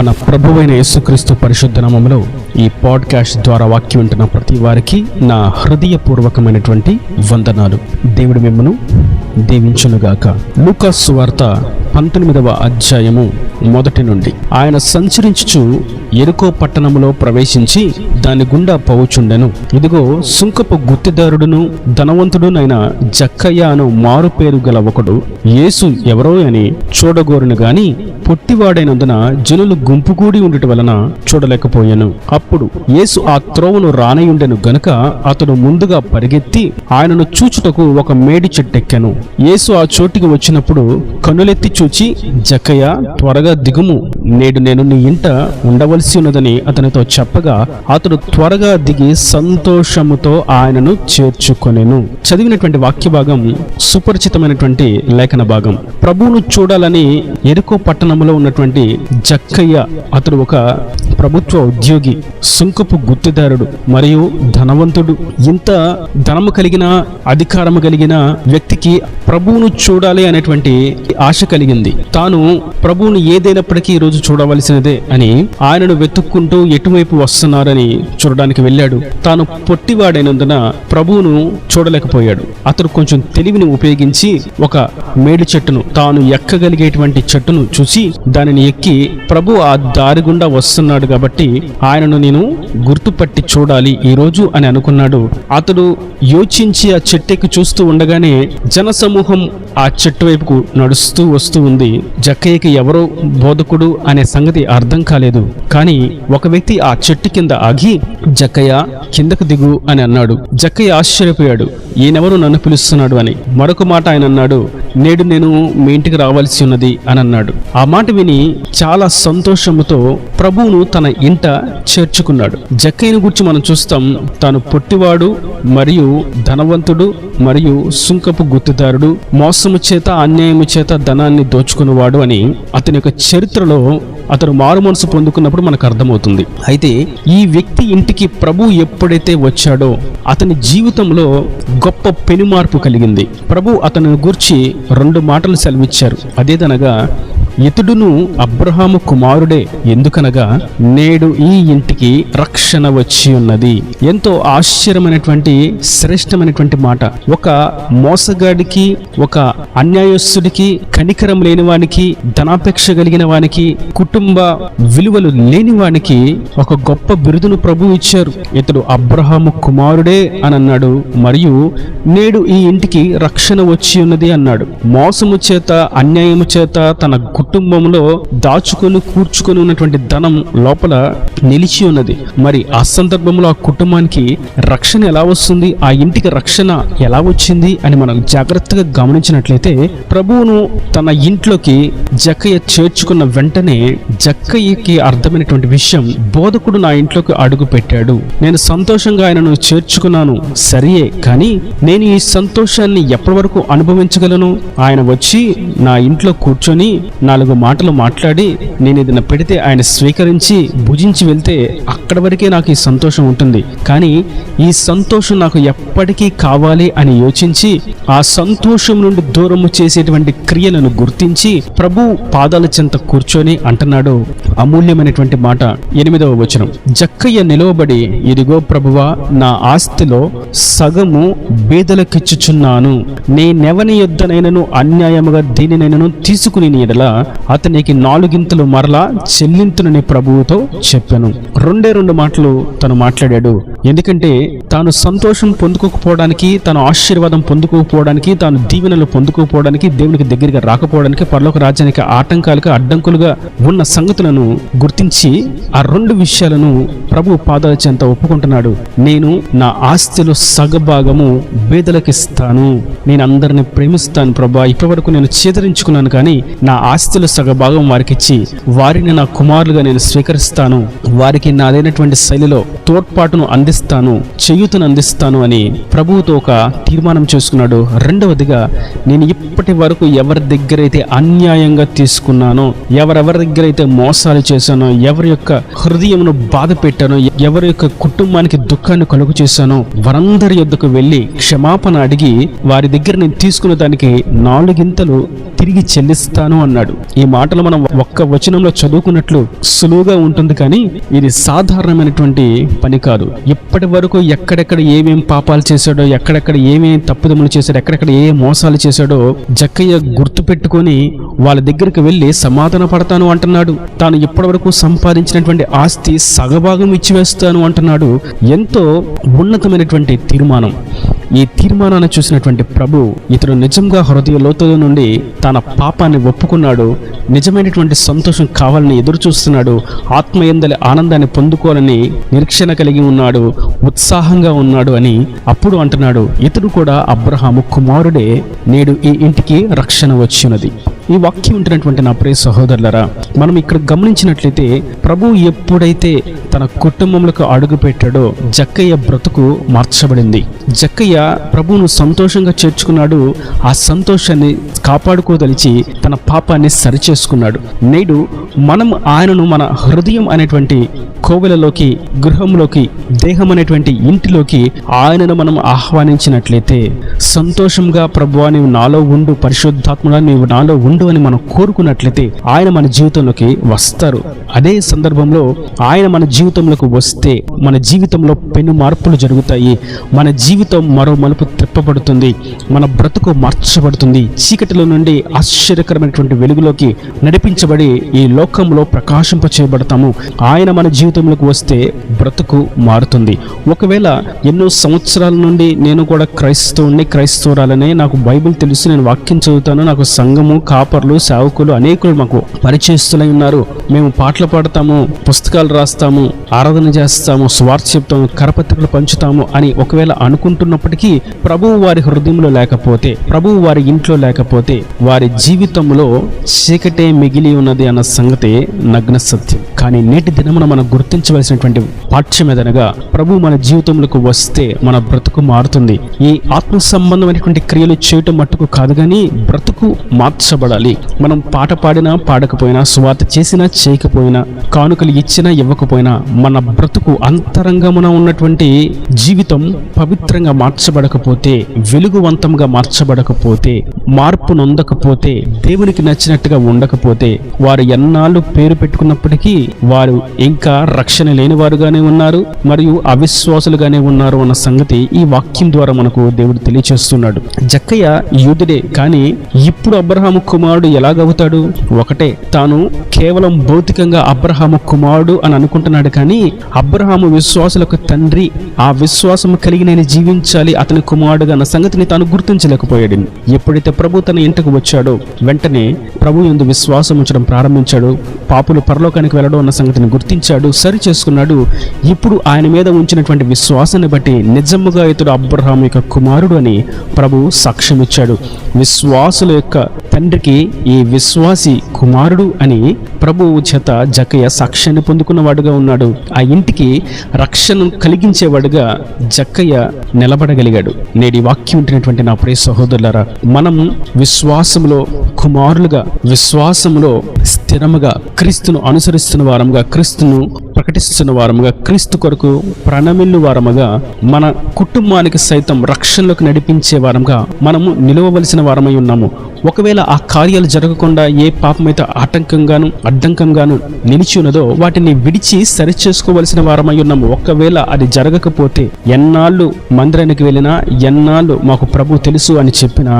మన ప్రభువైన యేసుక్రీస్తు పరిశుద్ధ నామములో ఈ పాడ్కాస్ట్ ద్వారా వాక్యం వింటున్న ప్రతి వారికి నా హృదయపూర్వకమైనటువంటి వందనాలు. దేవుడు మిమ్మను దీవించునుగాక. లూకాసు సువార్త 19వ అధ్యాయము 1 నుండి. ఆయన సంచరించుచు యెరికో పట్టణములో ప్రవేశించి దాని గుండా పోవుచుండెను. ఇదిగో సుంకపు గుత్తిదారుడును ధనవంతుడునైన జక్కయ్య అను మారు పేరు గల ఒకడు యేసు ఎవరో అని చూడగోరును గాని పొట్టివాడైనందున జనులు గుంపుగూడి ఉండుట వలన చూడలేకపోయాను. అప్పుడు యేసు ఆ త్రోవను రానయుండెను గనుక అతడు ముందుగా పరిగెత్తి ఆయనను చూచుటకు ఒక మేడి చెట్టెక్కెను. యేసు ఆ చోటికి వచ్చినప్పుడు కన్నులెత్తి చూచి, జక్కయ్య, త్వరగా దిగుము, నేడు నేను నీ ఇంట ఉండవలసి ఉన్నదని అతనితో చెప్పగా అతడు త్వరగా దిగి సంతోషముతో ఆయనను చేర్చుకొనెను. చదివినటువంటి వాక్య భాగం సుపరిచితమైనటువంటి లేఖన భాగం. ప్రభువును చూడాలని యెరికో పట్టణంలో ఉన్నటువంటి జక్కయ్య, అతడు ఒక ప్రభుత్వ ఉద్యోగి, సుంకపు గుత్తిదారుడు మరియు ధనవంతుడు. ఇంత ధనము కలిగిన, అధికారము కలిగిన వ్యక్తికి ప్రభువును చూడాలి అనేటువంటి ఆశ కలిగింది. తాను ప్రభువును ఏదైనప్పటికీ ఈరోజు చూడవలసినదే అని ఆయనను వెతుక్కుంటూ ఎటువైపు వస్తున్నారని చూడడానికి వెళ్ళాడు. తాను పొట్టివాడైనందున ప్రభువును చూడలేకపోయాడు. అతడు కొంచెం తెలివిని ఉపయోగించి ఒక మేడి చెట్టును, తాను ఎక్కగలిగేటువంటి చెట్టును చూసి దానిని ఎక్కి ప్రభు ఆ దారి గుండా వస్తున్నాడు కాబట్టి ఆయనను నేను గుర్తుపట్టి చూడాలి ఈరోజు అని అనుకున్నాడు. అతడు యోచించి ఆ చెట్టెక్కి చూస్తూ ఉండగానే జనసమూహం ఆ చెట్టు వైపుకు నడుస్తూ వస్తూ ఉంది. జక్కయ్యకి ఎవరో బోధకుడు అనే సంగతి అర్థం కాలేదు. కానీ ఒక వ్యక్తి ఆ చెట్టు కింద ఆగి, జక్కయ్య, కిందకు దిగు అని అన్నాడు. జక్కయ్య ఆశ్చర్యపోయాడు, ఈయనెవరు నన్ను పిలుస్తున్నాడు అని. మరొక మాట ఆయన అన్నాడు, నేడు నేను మీ ఇంటికి రావాల్సి ఉన్నది అని అన్నాడు. ఆ మాట విని చాలా సంతోషంతో ప్రభువును తన ఇంట చేర్చుకున్నాడు. జక్కయ్యను గురించి మనం చూస్తాం, తాను పొట్టివాడు మరియు ధనవంతుడు మరియు సుంకపు గుత్తిదారుడు, మోసము చేత అన్యాయము చేత ధనాన్ని దోచుకునేవాడు అని అతని యొక్క చరిత్రలో అతను మారు మనసు పొందుకున్నప్పుడు మనకు అర్థమవుతుంది. అయితే ఈ వ్యక్తి ఇంటికి ప్రభు ఎప్పుడైతే వచ్చాడో అతని జీవితంలో గొప్ప పెనుమార్పు కలిగింది. ప్రభు అతని గూర్చి 2 మాటలు సెలవిచ్చారు. అదేదనగా, ఇతడును అబ్రహాము కుమారుడే, ఎందుకనగా నేడు ఈ ఇంటికి రక్షణ వచ్చి ఉన్నది. ఎంతో ఆశ్చర్యమైనటువంటి శ్రేష్టమైనటువంటి మాట. ఒక మోసగాడికి, ఒక అన్యాయస్తుడికి, కనికరం లేని వానికి, ధనాపేక్ష కలిగిన వానికి, కుటుంబ విలువలు లేని వానికి ఒక గొప్ప బిరుదును ప్రభు ఇచ్చారు. ఇతడు అబ్రహాము కుమారుడే అని అన్నాడు. మరియు నేడు ఈ ఇంటికి రక్షణ వచ్చి ఉన్నది అన్నాడు. మోసము చేత, అన్యాయము చేత తన కుటుంబంలో దాచుకొని కూర్చుకొని ఉన్నటువంటి ధనం లోపల నిలిచి ఉన్నది. మరి ఆ సందర్భంలో ఆ కుటుంబానికి రక్షణ ఎలా వస్తుంది, ఆ ఇంటికి రక్షణ ఎలా వచ్చింది అని మనం జాగ్రత్తగా గమనించినట్లయితే, ప్రభువును తన ఇంట్లోకి జక్కయ్య చేర్చుకున్న వెంటనే జక్కయ్యకి అర్థమైనటువంటి విషయం, బోధకుడు నా ఇంట్లోకి అడుగు పెట్టాడు, నేను సంతోషంగా ఆయనను చేర్చుకున్నాను సరియే, కానీ నేను ఈ సంతోషాన్ని ఎప్పటి వరకు అనుభవించగలను? ఆయన వచ్చి నా ఇంట్లో కూర్చొని 4 మాటలు మాట్లాడి నేను ఏదైనా పెడితే ఆయన స్వీకరించి భుజించి వెళ్తే అక్కడి వరకే నాకు ఈ సంతోషం ఉంటుంది. కానీ ఈ సంతోషం నాకు ఎప్పటికీ కావాలి అని యోచించి ఆ సంతోషం నుండి దూరము చేసేటువంటి క్రియలను గుర్తించి ప్రభు పాదాల చెంత కూర్చొని అంటున్నాడు అమూల్యమైనటువంటి మాట. 8వ వచనం, జక్కయ్య నిలవబడి, ఇదిగో ప్రభువా, నా ఆస్తిలో సగము బీదలకిచ్చుచున్నాను. నేనెవని యొద్దనైనను అన్యాయముగా దీనినైనను తీసుకుని ఎడల అతనికి 4 మరలా చెల్లింతునని ప్రభువుతో చెప్పాను. 2 మాటలు తను మాట్లాడాడు. ఎందుకంటే తాను సంతోషం పొందుకోకపోవడానికి, తాను ఆశీర్వాదం పొందుకోకపోవడానికి, తాను దీవెనలు పొందుకోకపోవడానికి, దేవునికి దగ్గరగా రాకపోవడానికి, పరలోక రాజ్యానికి ఆటంకాలుగా, అడ్డంకులుగా ఉన్న సంగతులను గుర్తించి ఆ 2 విషయాలను ప్రభు పాదాల చెంత ఒప్పుకుంటున్నాడు. నేను నా ఆస్తిలో సగభాగము బేదలకిస్తాను. నేను అందరిని ప్రేమిస్తాను ప్రభా. ఇప్పటివరకు నేను చేదరించుకున్నాను, కానీ నా ఆస్తిలో సగభాగం వారికి ఇచ్చి వారిని నా కుమారులుగా నేను స్వీకరిస్తాను. వారికి నాదైనటువంటి శైలిలో తోడ్పాటును అందిస్తాను, చేయూతను అందిస్తాను అని ప్రభువుతో ఒక తీర్మానం చేసుకున్నాడు. 2వదిగా, నేను ఇప్పటి వరకు ఎవరి దగ్గరైతే అన్యాయంగా తీసుకున్నానో, ఎవరెవరి దగ్గరైతే మోసాలు చేశానో, ఎవరి యొక్క హృదయమును బాధ పెట్టానో, ఎవరి యొక్క కుటుంబానికి దుఃఖాన్ని కలుగు చేశానో వారందరి యొద్దకు వెళ్ళి క్షమాపణ అడిగి వారి దగ్గర నేను తీసుకున్న దానికి 4 తిరిగి చెల్లిస్తాను అన్నాడు. ఈ మాటలు మనం ఒక్క వచనంలో చదువుకున్నట్లు సులువుగా ఉంటుంది, కానీ ఇది సాధారణమైనటువంటి పని కాదు. ఇప్పటి వరకు ఎక్కడెక్కడ ఏమేం పాపాలు చేశాడో, ఎక్కడెక్కడ ఏమేం తప్పుదములు చేశాడో, ఎక్కడెక్కడ ఏ మోసాలు చేశాడో జక్కయ్య గుర్తు పెట్టుకొని వాళ్ళ దగ్గరికి వెళ్ళి సమాధాన పడతాను అంటున్నాడు. తాను ఇప్పటి వరకు సంపాదించినటువంటి ఆస్తి సగభాగం ఇచ్చివేస్తాను అంటున్నాడు. ఎంతో ఉన్నతమైనటువంటి తీర్మానం. ఈ తీర్మానాన్ని చూసినటువంటి ప్రభు ఇతడు నిజంగా హృదయ లోతుల నుండి తన పాపాన్ని ఒప్పుకున్నాడు. నిజమైనటువంటి సంతోషం కావాలని ఎదురు చూస్తున్నాడు. ఆత్మయందలి ఆనందాన్ని పొందుకోవాలని నిరీక్షణ కలిగి ఉన్నాడు, ఉత్సాహంగా ఉన్నాడు అని అప్పుడు అంటున్నాడు, ఇతడు కూడా అబ్రహాము కుమారుడే, నేడు ఈ ఇంటికి రక్షణ వచ్చినది. ఈ వాక్యం ఉంటున్నటువంటి నా ప్రియ సహోదరులరా, మనం ఇక్కడ గమనించినట్లయితే ప్రభు ఎప్పుడైతే తన కుటుంబంలోకి అడుగు పెట్టాడో జక్కయ్య బ్రతుకు మార్చబడింది. జక్కయ్య ప్రభువును సంతోషంగా చేర్చుకున్నాడు. ఆ సంతోషాన్ని కాపాడుకోదలిచి తన పాపాన్ని సరిచేసుకున్నాడు. నేడు మనం ఆయనను మన హృదయం అనేటువంటి కోవెలలోకి, గృహంలోకి, దేహం అనేటువంటి ఇంటిలోకి ఆయనను మనం ఆహ్వానించినట్లయితే సంతోషంగా ప్రభువా నీవు నాలో ఉండు, పరిశుద్ధాత్ముడా నీవు నాలో ఉండు అని మనం కోరుకున్నట్లయితే ఆయన మన జీవితంలోకి వస్తారు. అదే సందర్భంలో ఆయన మన జీవితంలోకి వస్తే మన జీవితంలో పెను మార్పులు జరుగుతాయి. మన జీవితం మరో మలుపు తిప్పబడుతుంది. మన బ్రతుకు మార్చబడుతుంది. చీకటిలో నుండి ఆశ్చర్యకరమైనటువంటి వెలుగులోకి నడిపించబడి ఈ లోకంలో ప్రకాశింప చేయబడతాము. ఆయన మన జీవితంలోకి వస్తే బ్రతుకు మారుతుంది. ఒకవేళ ఎన్నో సంవత్సరాల నుండి నేను కూడా క్రైస్తవురాలనే, నాకు బైబిల్ తెలుసు, నేను వాక్యం చదువుతాను, నాకు సంఘము, కాపర్లు, సేవకులు అనేకులు మాకు పరిచయస్తులై ఉన్నారు, మేము పాటలు పాడతాము, పుస్తకాలు రాస్తాము, ఆరాధన చేస్తాము, స్వార్థ చెప్తాము, కరపత్రికలు పంచుతాము అని ఒకవేళ అనుకుంటున్నప్పటికీ ప్రభువు వారి హృదయంలో లేకపోతే, ప్రభువు వారి ఇంట్లో లేకపోతే వారి జీవితంలో చీకటే మిగిలి ఉన్నది అన్న సంగతి నగ్న సత్యం. కానీ నేటి దినమున మనం గుర్తించవలసినటువంటి పాఠ్యం ఏదనగా ప్రభు మన జీవితంలోకి వస్తే మన బ్రతుకు మారుతుంది. ఈ ఆత్మ సంబంధమైనటువంటి క్రియలు చేయటం మట్టుకు కాదు, కానీ బ్రతుకు మార్చబడాలి. మనం పాట పాడినా పాడకపోయినా, సువార్త చేసినా చేయకపోయినా, కానుకలు ఇచ్చినా ఇవ్వకపోయినా మన బ్రతుకు అంతరంగమున ఉన్నటువంటి జీవితం పవిత్రంగా మార్చబడకపోతే, వెలుగువంతంగా మార్చబడకపోతే, మార్పు నొందకపోతే, దేవునికి నచ్చినట్టుగా ఉండకపోతే వారు ఎన్నాళ్ళు పేరు పెట్టుకున్నప్పటికీ వారు ఇంకా రక్షణ లేని వారుగానే ఉన్నారు, మరియు అవిశ్వాసులుగానే ఉన్నారు అన్న సంగతి ఈ వాక్యం ద్వారా మనకు దేవుడు తెలియచేస్తున్నాడు. జక్కయ్య యూదుడే, కానీ ఇప్పుడు అబ్రహాము కుమారుడు ఎలాగవుతాడు? ఒకటే, తాను కేవలం భౌతికంగా అబ్రహాము కుమారుడు అని అనుకుంటున్నాడు, కానీ అబ్రహాము విశ్వాసులకు తండ్రి, ఆ విశ్వాసం కలిగి నేను జీవించాలి, అతని కుమారుడుగా అన్న సంగతిని తాను గుర్తించలేకపోయాడు. ఎప్పుడైతే ప్రభు తన ఇంటికి వచ్చాడో వెంటనే ప్రభు యందు విశ్వాసం ఉంచడం ప్రారంభించాడు. పాపులు పరలోకానికి వెళ్ళడం అన్న సంగతిని గుర్తించాడు, సరి చేసుకున్నాడు. ఇప్పుడు ఆయన మీద ఉంచినటువంటి విశ్వాసాన్ని బట్టి నిజముగా ఇతడు అబ్రహాము యొక్క కుమారుడు అని ప్రభు సాక్ష్యం ఇచ్చాడు. విశ్వాసుల యొక్క తండ్రికి ఈ విశ్వాసి కుమారుడు అని ప్రభువు చేత జక్కయ్య సాక్ష్యాన్ని పొందుకున్నవాడుగా ఉన్నాడు. ఆ ఇంటికి రక్షణను కలిగించేవాడుగా జక్కయ్య నిలబడగలిగాడు. నేటి వాక్యం ఉంటున్నటువంటి నా ప్రియ సహోదరులారా, మనం విశ్వాసములో కుమారులుగా, విశ్వాసములో స్థిరముగా, క్రీస్తును అనుసరిస్తున్న వారముగా, క్రీస్తును ప్రకటిస్తున్న వారముగా, క్రీస్తు కొరకు ప్రణమిల్లు వారముగా, మన కుటుంబానికి సైతం రక్షణలోకి నడిపించే వారముగా మనము నిలవవలసిన వారమై ఉన్నాము. ఒకవేళ ఆ కార్యాలు జరగకుండా ఏ పాపమైతే ఆటంకంగాను అడ్డంకంగాను నిలిచి ఉన్నదో వాటిని విడిచి సరిచేసుకోవలసిన వారమై ఉన్నాము. ఒకవేళ అది జరగకపోతే ఎన్నాళ్ళు మందిరానికి వెళ్ళినా, ఎన్నాళ్ళు మాకు ప్రభు తెలుసు అని చెప్పినా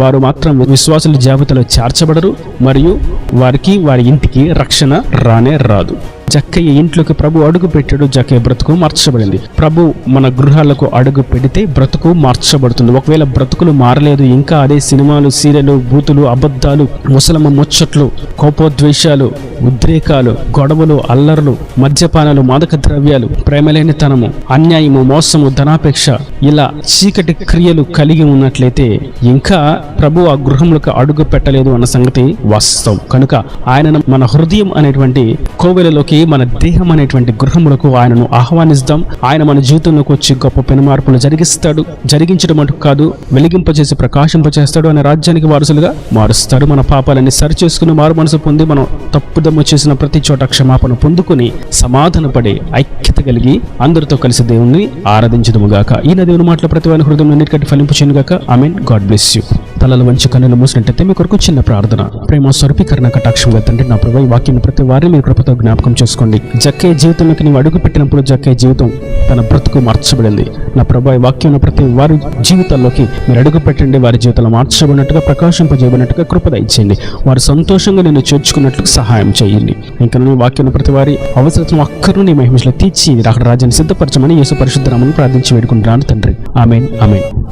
వారు మాత్రం విశ్వాసుల జాబితాలో చేర్చబడరు, మరియు వారికి వారి ఇంటికి రక్షణ రానే రాదు. జక్కయ్య ఇంట్లోకి ప్రభు అడుగు పెట్టాడు, జక్కయ్య బ్రతుకు మార్చబడింది. ప్రభు మన గృహాలకు అడుగు పెడితే బ్రతుకు మార్చబడుతుంది. ఒకవేళ బ్రతుకులు మారలేదు, ఇంకా అదే సినిమాలు, సీరియలు, బూతులు, అబద్ధాలు, ముసలమ్మ ముచ్చట్లు, కోపోద్వేషాలు, ఉద్రేకాలు, గొడవలు, అల్లర్లు, మద్యపానాలు, మాదక ద్రవ్యాలు, ప్రేమలేనితనము, అన్యాయము, మోసము, ధనాపేక్ష, ఇలా చీకటి క్రియలు కలిగి ఉన్నట్లయితే ఇంకా ప్రభు ఆ గృహంలోకి అడుగు పెట్టలేదు అన్న సంగతి వాస్తవం. కనుక ఆయన మన హృదయం అనేటువంటి కోవెలలోకి మన దేహం అనేటువంటి గృహములకు ఆయనను ఆహ్వానిస్తాం. ఆయన మన జీవితంలోకి వచ్చి గొప్ప పెనుమార్పులు జరిగిస్తాడు. జరిగించడం అంటూ కాదు, వెలిగింపచేసి ప్రకాశింపచేస్తాడు. ఆయన రాజ్యానికి వారసులుగా మారుస్తాడు. మన పాపాలన్నీ సరిచేసుకుని మారు మనసు పొంది మనం తప్పుదమ్ము చేసిన ప్రతి చోట క్షమాపణ పొందుకుని సమాధానపడి ఐక్యత కలిగి అందరితో కలిసి దేవుణ్ణి ఆరాధించదుముగాక. ఈయన దేవుని మాటల ప్రతి వారి హృదయం అన్నిటికంటే ఫలింపు చేయనుగాక. ఆమేన్. God bless you. తలలు వంచి కన్నులు మూసినట్టయితే మీ కొరకు చిన్న ప్రార్థన. ప్రేమ స్వరూపీకరణ కటాక్షంగా తండ్రి, నా ప్రభువా, ఈ వాక్యం ప్రతి వారిని మీరు కృపతో జ్ఞాపకం చేసుకోండి. జక్కే జీవితంలోకి నీవు అడుగు పెట్టినప్పుడు జక్కే జీవితం తన బ్రతుకు మార్చబడింది. నా ప్రభువా, ఈ వాక్యం ప్రతి వారి జీవితాల్లోకి మీరు అడుగు పెట్టండి. వారి జీవితాలు మార్చబడినట్టుగా, ప్రకాశింపజేయబడినట్టుగా కృప దయచేయండి. వారు సంతోషంగా నేను చేర్చుకున్నట్లు సహాయం చేయండి. ఇంకా నీ వాక్యం ప్రతి వారి అవసరం అక్కర్ను నీ మహిమలో తీర్చి అక్కడ రాజ్యాన్ని సిద్ధపరచమని యేసు పరిశుద్ధ నామమున ప్రార్థించి వేడుకుంటున్నాను తండ్రి. ఆమేన్. ఆమేన్.